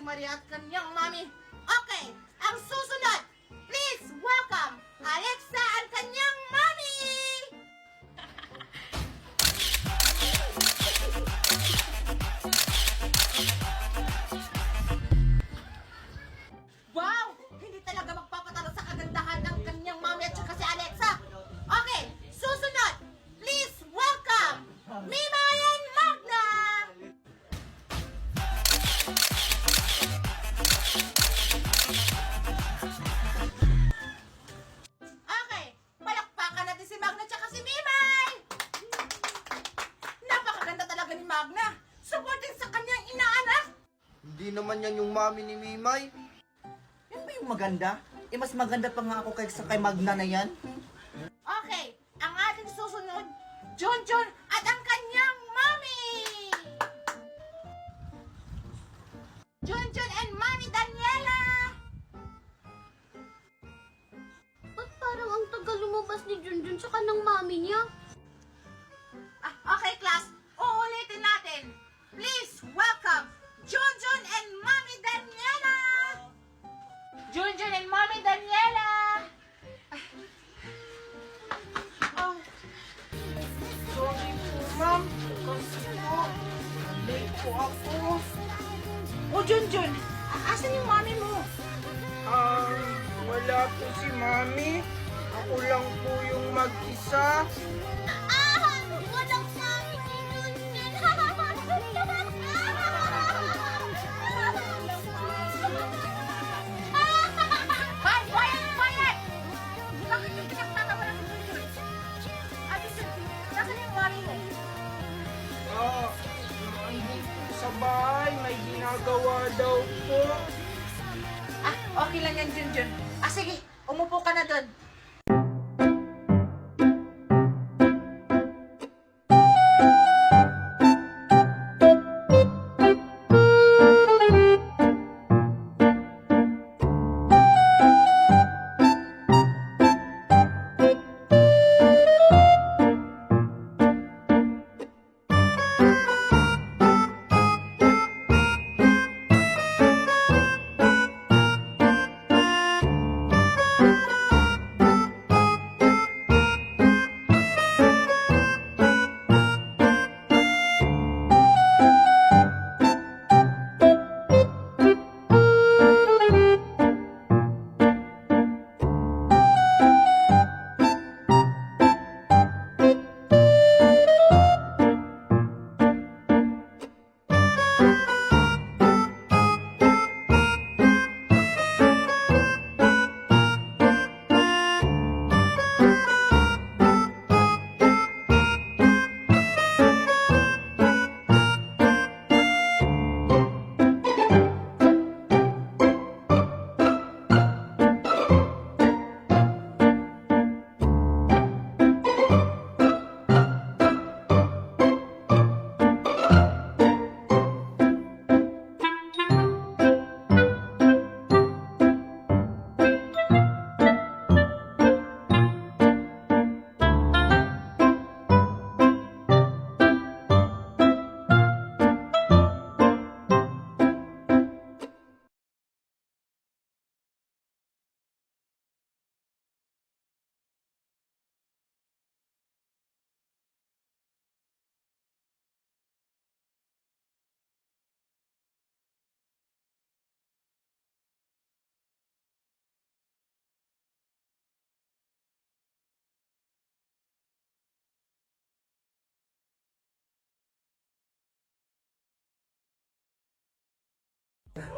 Maria at kanyang mami. Okay, ang susunod, please welcome Alexa at kanyang mami! Wow! Hindi talaga magpapatalo sa kagandahan ng kanyang mami at saka si Alexa. Okay, susunod, please welcome Mima and Magna! Okay, palakpakan natin si Magna tsaka si Mimay! Napakaganda talaga ni Magna. Supportin sa kanyang inaanak. Hindi naman yan yung mami ni Mimay. Yan ba yung maganda? Eh, mas maganda pa nga ako kay Magna na yan. Okay, ang ating susunod, Junjun at ang kanyang mami! Junjun and Mami Daniela! Ba't parang ang tagal lumabas ni Junjun sa kanang mami niya? Okay, class, uulitin natin. Please welcome Junjun and Mami Daniela! Junjun and Mami Daniela! Sorry po, ma'am. Kasi po, late po ako. Oh, Junjun, asan yung mami mo? Wala po si mami. Ako lang po yung mag-isa. Walang mami ni Junjun! Hoy, quiet! Bakit yung pinagtatawa ng Junjun? Ate Sophie, nasan yung mami mo? Andun po sa bahay. May ginagawa daw po. Okay lang yan, Junjun. Sige, umupo ka na doon.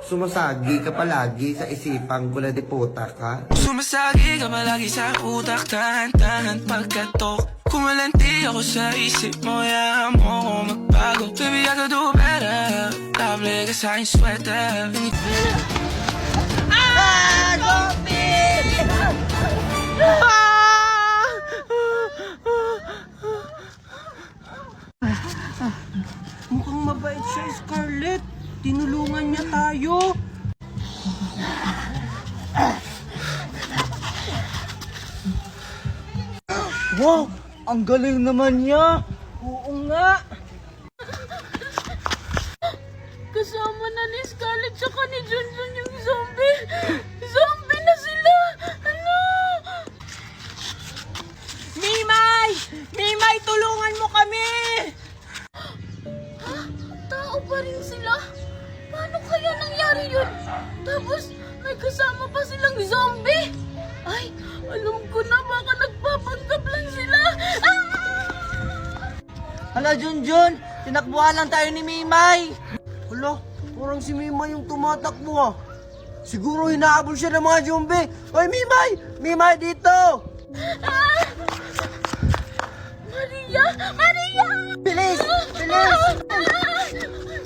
Sumasagi ka palagi sa isipan ko na deputa ka. Sumasagi ka palagi sa utak, tahan-tahan pagkatok. Kumalanti ako sa isip mo, yahan mo ko magbago. Baby, I could do better. Table ka sa aking sweater. Mukhang mabait siya, Scarlett. Tinulungan niya tayo. Wow! Ang galing naman niya! Oo nga! kasama na ni Scarlett tsaka ni Junjun yung zombie. Zombie na sila! Ano? Mimay! Mimay, tulungan mo kami! Ha? Tao pa rin sila? Paano kaya nangyari yun? Tapos may kasama pa silang zombie? Ay, alam ko na, baka nagpapanggap lang sila. Ah! Hala, Junjun! Tinakbuhan lang tayo ni Mimay! Hala, parang si Mimay yung tumatakbo ah. Siguro hinahabol siya ng mga zombie. Hoy, Mimay! Mimay, dito! Ah! Maria! Maria! Bilis! Bilis!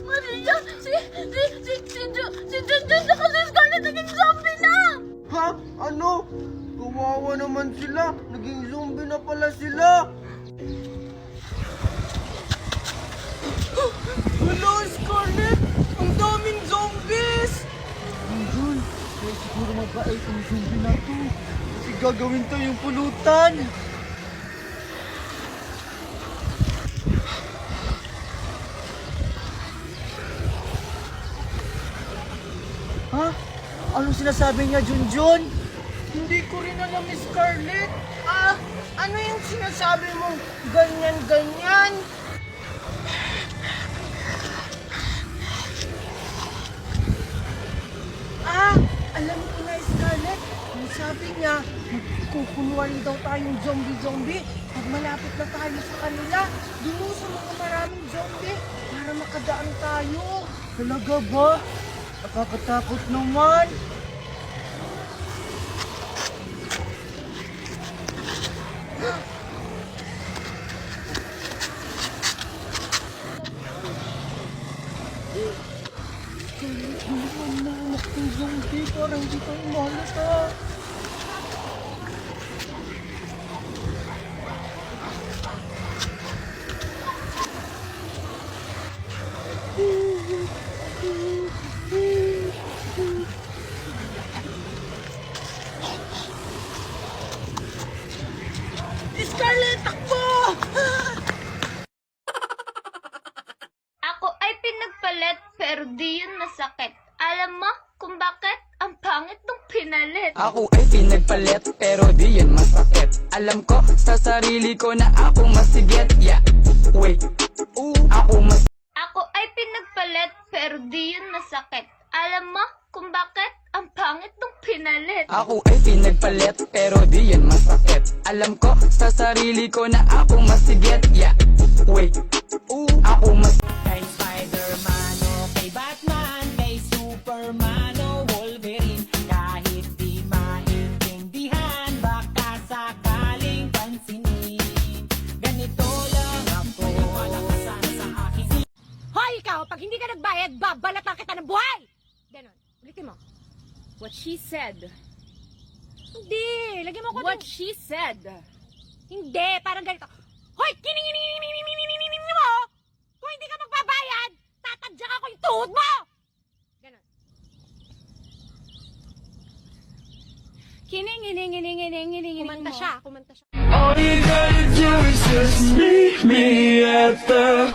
Maria! Si Junjun saka si Scarlett naging zombie na! Ha? Ano? Kawawa naman sila. Naging zombie na pala sila. Hello, Scarlett! Ang daming zombies! Junjun, kaya siguro mabait ang zombie na to. Kasi gagawin to yung pulutan. Ha? Anong sinasabi niya, Junjun? Hindi ko rin alam, Miss Scarlett. Ah, ano yung sinasabi mong ganyan-ganyan? Ah, alam ko na, Scarlett. Ang sabi niya, magkukunwari daw tayong zombie-zombie. Pag malapit na tayo sa kanila, doon sa mga maraming zombie para makadaan tayo. Talaga ba? Nakakatakot naman. Zombie, parang hindi tayo mahalata. Scarlett, takbo! Ako ay pinagpalit pero di yun masakit. Alam mo kung bakit? Ang pangit nung pinalit. Ako ay pinagpalit pero di yun masakit. Alam ko sa sarili ko na ako masigit. Yeah, wait, ako mas... Ako ay pinagpalit pero di yun masakit. Alam mo kung bakit? Ang pangit nung pinalit. Ako ay pinagpalit pero di yun masakit. Alam ko sa sarili ko na ako masigit. Yeah, wait, ako mas... Kay Spider-Man o kay Batman, kay Superman o Wolverine, kahit di maintindihan, baka sakaling pansinin. Ganito lang ako, maniwala ka sana sa akin. Hoy, ikaw! Pag hindi ka nagbayad, babalatan kita ng buhay! Ganon. Ulitin mo. What she said. Hindi. Lagyan mo ko What she said. Hindi. Parang ganito. Hoy! Kining mo! Kung hindi ka magbabayad, tatadyak ako yung tuhod mo! Ganon. Kining. Kumanta siya. All you gotta do is just meet me at the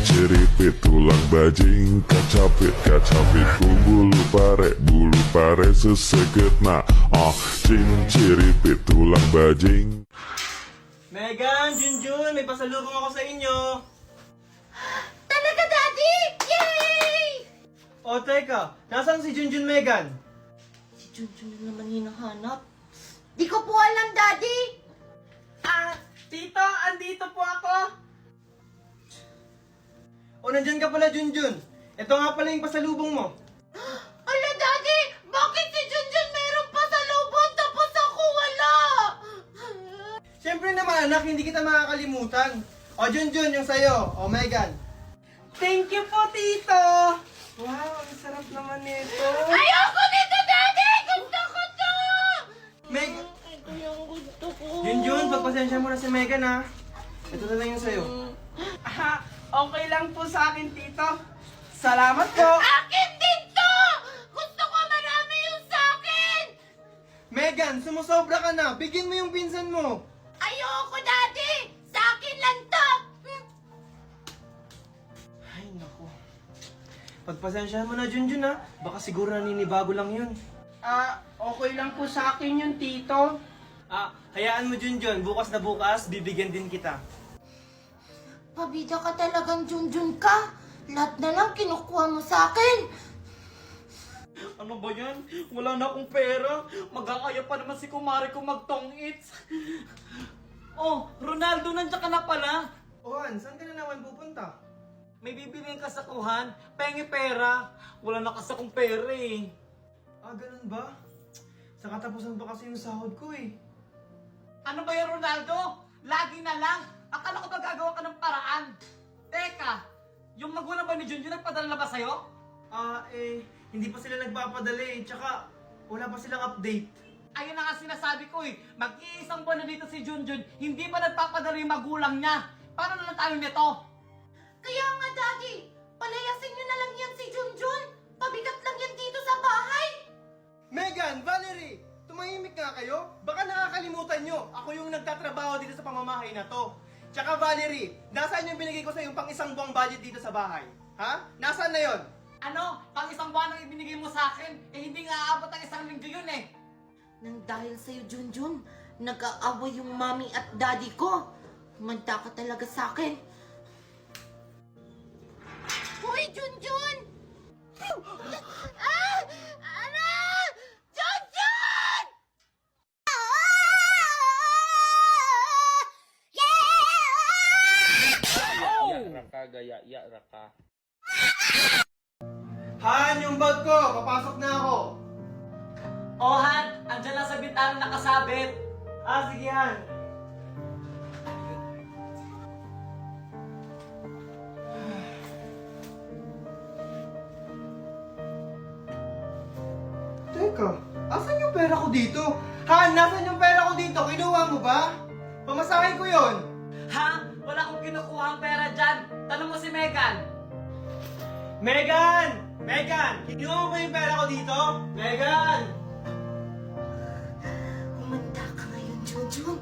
Ceripit tulang bajing kacapit bulu pare seseget na ceripit tulang bajing. Megan, Junjun, may pasalubong ako sa inyo. Talaga, Daddy! Yay! O teka, nasaan si Junjun, Megan? Si Junjun na naman hinahanap. Di ko po alam, Daddy! Ah, Tito, andito po ako. O nandyan ka pala, Junjun. Ito nga pala yung pasalubong mo. Ala, Daddy! Bakit si Junjun meron pa sa lubon tapos ako wala? Siyempre naman, anak, hindi kita makakalimutan. O Junjun, yung sayo. O Megan. Thank you po, Tito. Wow, ang sarap naman nito. Ayoko nito, Daddy! Gusto ko to! Meg, Ito yung gusto ko. Junjun, pagpasensya mo na si Megan, ha. Ito na lang yung sayo. Okay lang po sa akin, Tito. Salamat po. Akin din to! Gusto ko marami yung sa akin! Megan, sumusobra ka na. Bigyan mo yung pinsan mo. Ayoko, Daddy! Sa akin lang to! Ay, naku. pagpasensyahan mo na Junjun ha. Baka siguro naninibago lang yun. Okay lang po sa akin yun, Tito. Hayaan mo Junjun, bukas na bukas, bibigyan din kita. Pabida ka talagang Junjun ka. Lahat na lang kinukuha mo sa akin. Ano ba yan? Wala na akong pera. Mag-aaya pa naman si kumare ko mag-tong-its. Oh, Ronaldo, nandiyan ka na pala. Han, saan ka na naman pupunta? May bibiliin ka sa kuhan, pengi pera. Wala na kasi akong pera eh. Ganun ba? Sa katapusan pa kasi yung sahod ko eh. Ano ba yung Ronaldo? Lagi na lang. Akala ko ba gagawa ka ng paraan? Teka, yung magulang ba ni Junjun nagpadala na ba sa'yo? Hindi pa sila nagpapadala eh. Tsaka, wala pa silang update. Ayun na nga sinasabi ko eh. Mag-iisang buwan na dito si Junjun, hindi pa nagpapadala yung magulang niya. Paano na lang tayo nito? Kaya nga, Daddy, palayasin niyo na lang yan si Junjun. Pabigat lang yan dito sa bahay. Megan, Valerie, tumahimik nga kayo. Baka nakakalimutan nyo, ako yung nagtatrabaho dito sa pamamahay na to. Tsaka Valerie, nasaan yung binigay ko sa yung pang-isang buwang budget dito sa bahay? Ha? Nasaan na yon? Ano? Pang isang buwan ang ibinigay mo sa akin? Hindi nga aabot ang isang linggo yun eh. Nang dahil sa'yo, Junjun, nag-aaway yung mami at daddy ko. Manda ka talaga sa akin. Hoy, Junjun! Ano? Junjun! Han, yung bag ko, papasok na ako. Oh, Han, andyan lang sa bintana nakasabit. Sige Han. Teka, asan yung pera ko dito? Han, nasan yung pera ko dito? Kinuha mo ba? Pamasahe ko yon. Ha? Wala akong kinukuha ang pera dyan. Tanong mo si Megan. Megan! Megan! Kinuha mo ba yung pera ko dito? Megan! Kumanda ka ngayon, Junjun.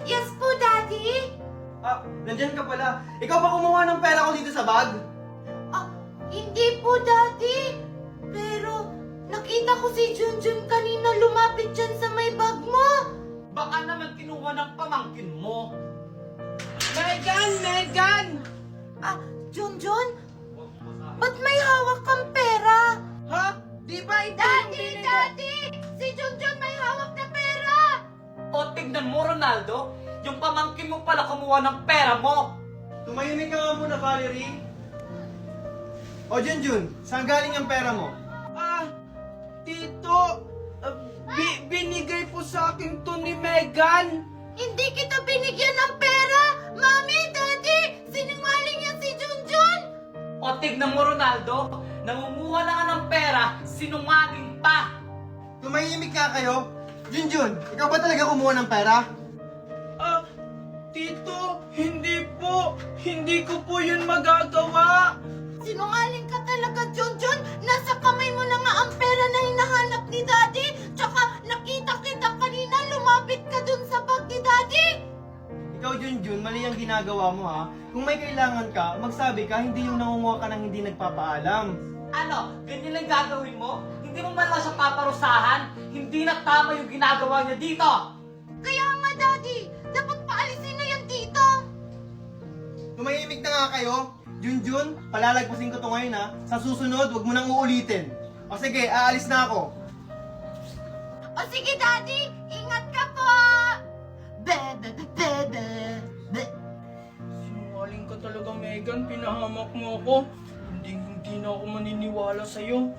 Yes po, Daddy. Nandyan ka pala. Ikaw ba kumuha ng pera ko dito sa bag? Hindi po, Daddy. Pero, nakita ko si Junjun kanina lumapit dyan sa may bag mo. Baka naman kinuha ng pamangkin mo. Megan! Megan! Junjun? Ba't may hawak kang pera? Ha? Di ba ito Daddy! Si Junjun may hawak na pera! O tignan mo, Ronaldo. Yung pamangkin mo pala kumuha ng pera mo. Tumahimik ka nga muna, Valerie. O, Junjun, saan galing ang pera mo? Tito, binigay po sa akin to ni Megan. Hindi kita binigyan ng pera! Mami, Daddy! Sinungaling yan si Junjun! O tignan mo, Ronaldo. Nangunguha na ka ng pera, sinungaling pa. Tumahimik ka kayo. Junjun, ikaw ba talaga kumuha ng pera? Tito, hindi po. Hindi ko po yun magagawa. Sinungaling ka talaga, Junjun! Nasa kamay mo na nga ang pera na hinahanap ni Daddy! Tsaka nakita kita kanina, lumapit ka dun sa bag ni Daddy! Ikaw, Junjun, mali ang ginagawa mo ha. Kung may kailangan ka, magsabi ka, hindi yung nangunguha ka ng hindi nagpapaalam. Ano? Ganyan lang gagawin mo? Hindi mo man lang siya paparusahan? Hindi na tama yung ginagawa niya dito! Kaya nga, Daddy! Dapat paalisin na yan dito! Tumahimik na nga kayo. Junjun, palalagpasin ko to ngayon ha. Sa susunod, wag mo nang uulitin. O sige, aalis na ako. O sige, Daddy! Ingat ka po! Sinungaling ka talaga, Megan. Pinahamak mo ako. Hindi na ako maniniwala sa'yo.